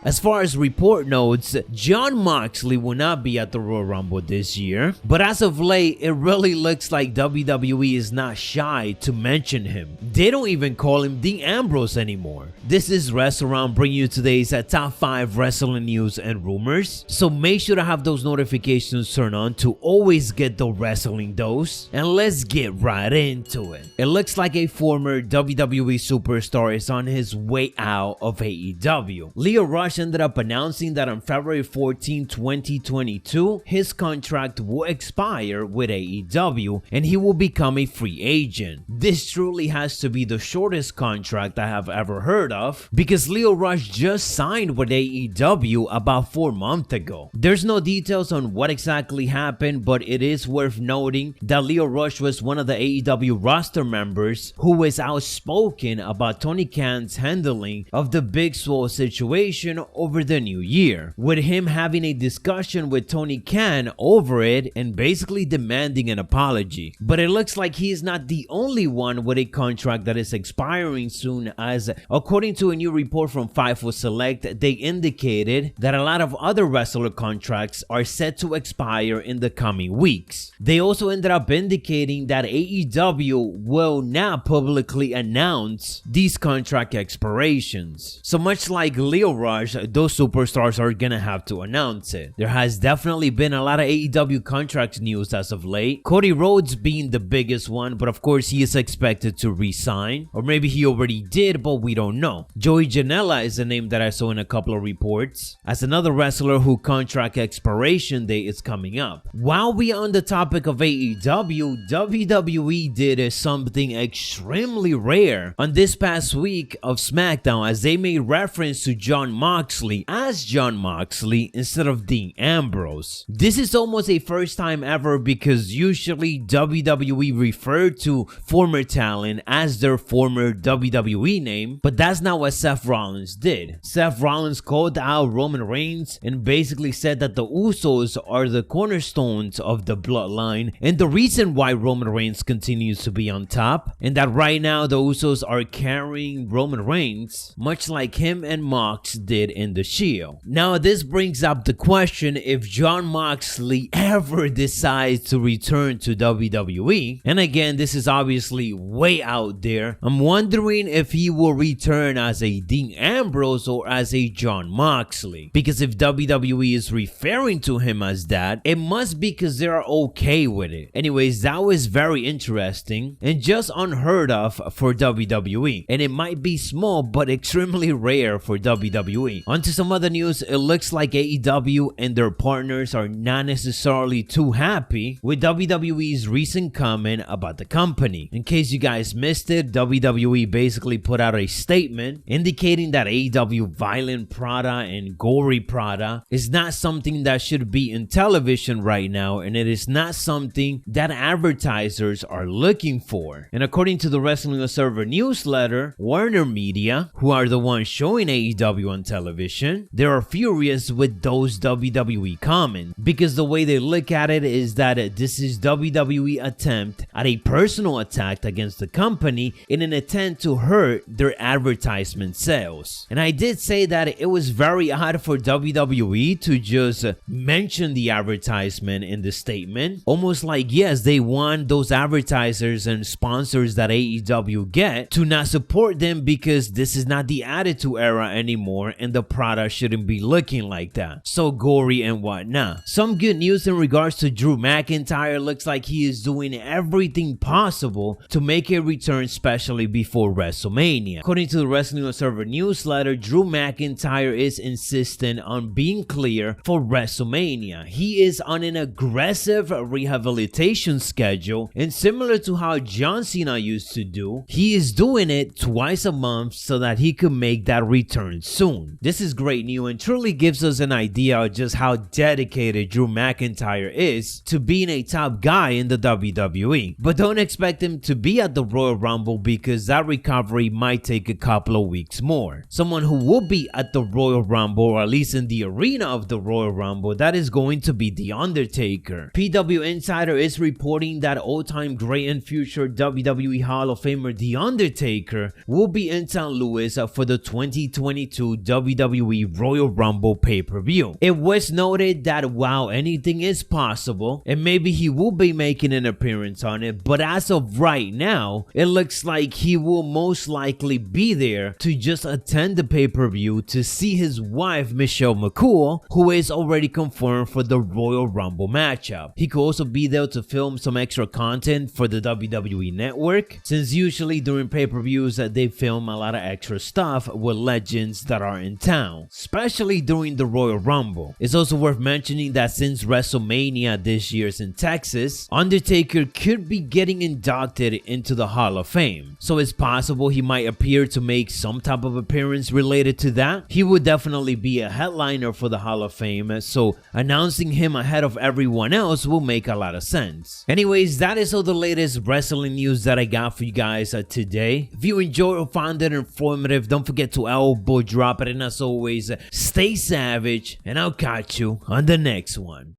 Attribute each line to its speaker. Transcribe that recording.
Speaker 1: As far as report notes, Jon Moxley will not be at the Royal Rumble this year, but as of late, it really looks like WWE is not shy to mention him. They don't even call him Dean Ambrose anymore. This is WrestleRound bringing you today's top 5 wrestling news and rumors, so make sure to have those notifications turned on to always get the wrestling dose, and let's get right into it. It looks like a former WWE superstar is on his way out of AEW. Lio Rush ended up announcing that on February 14, 2022, his contract will expire with AEW and he will become a free agent. This truly has to be the shortest contract I have ever heard of, because Lio Rush just signed with AEW about 4 months ago. There's no details on what exactly happened, but it is worth noting that Lio Rush was one of the AEW roster members who was outspoken about Tony Khan's handling of the Big Swole situation over the new year, with him having a discussion with Tony Khan over it and basically demanding an apology. But it looks like he is not the only one with a contract that is expiring soon, as according to a new report from Fightful Select, they indicated that a lot of other wrestler contracts are set to expire in the coming weeks. They also ended up indicating that AEW will not publicly announce these contract expirations. So much like Lio Rush, those superstars are gonna have to announce it. There has definitely been a lot of AEW contract news as of late, Cody Rhodes being the biggest one, but of course he is expected to resign, or maybe he already did, but we don't know. Joey Janela is a name that I saw in a couple of reports as another wrestler who contract expiration date is coming up. While we are on the topic of AEW, WWE did something extremely rare on this past week of SmackDown, as they made reference to Jon Moxley as Jon Moxley instead of Dean Ambrose. This is almost a first time ever, because usually WWE referred to former talent as their former WWE name, but that's not what Seth Rollins did. Seth Rollins called out Roman Reigns and basically said that the Usos are the cornerstones of the bloodline and the reason why Roman Reigns continues to be on top, and that right now the Usos are carrying Roman Reigns much like him and Mox did in the Shield. Now this brings up the question, if Jon Moxley ever decides to return to WWE, and again this is obviously way out there, I'm wondering if he will return as a Dean Ambrose or as a Jon Moxley, because if WWE is referring to him as that, it must be because they're okay with it. Anyways, that was very interesting and just unheard of for WWE, and it might be small but extremely rare for WWE. On to some other news. It looks like AEW and their partners are not necessarily too happy with WWE's recent comment about the company. In case you guys missed it, WWE basically put out a statement indicating that AEW violent product and gory product is not something that should be in television right now, and it is not something that advertisers are looking for. And according to the Wrestling Observer newsletter, Warner Media, who are the ones showing AEW on television, they are furious with those WWE comments, because the way they look at it is that this is WWE attempt at a personal attack against the company in an attempt to hurt their advertisement sales. And I did say that it was very odd for WWE to just mention the advertisement in the statement, almost like yes, they want those advertisers and sponsors that AEW get to not support them, because this is not the Attitude Era anymore and the product shouldn't be looking like that, so gory and whatnot. Some good news in regards to Drew McIntyre. Looks like he is doing everything possible to make a return, especially before WrestleMania. According to the Wrestling Observer newsletter, Drew McIntyre is insistent on being clear for WrestleMania. He is on an aggressive rehabilitation schedule, and similar to how John Cena used to do, he is doing it twice a month so that he could make that return soon. This is great news and truly gives us an idea of just how dedicated Drew McIntyre is to being a top guy in the WWE. But don't expect him to be at the Royal Rumble, because that recovery might take a couple of weeks more. Someone who will be at the Royal Rumble, or at least in the arena of the Royal Rumble, that is going to be The Undertaker. PW Insider is reporting that all-time great and future WWE Hall of Famer The Undertaker will be in St. Louis for the 2022 WWE WWE Royal Rumble pay-per-view. It was noted that while anything is possible, and maybe he will be making an appearance on it, but as of right now, it looks like he will most likely be there to just attend the pay-per-view to see his wife Michelle McCool, who is already confirmed for the Royal Rumble matchup. He could also be there to film some extra content for the WWE Network, since usually during pay-per-views they film a lot of extra stuff with legends that are in town, especially during the Royal Rumble. It's also worth mentioning that since WrestleMania this year is in Texas, Undertaker could be getting inducted into the Hall of Fame, so it's possible he might appear to make some type of appearance related to that. He would definitely be a headliner for the Hall of Fame, so announcing him ahead of everyone else will make a lot of sense. Anyways, that is all the latest wrestling news that I got for you guys today. If you enjoyed or found it informative, don't forget to elbow drop it, and as always, stay savage, and I'll catch you on the next one.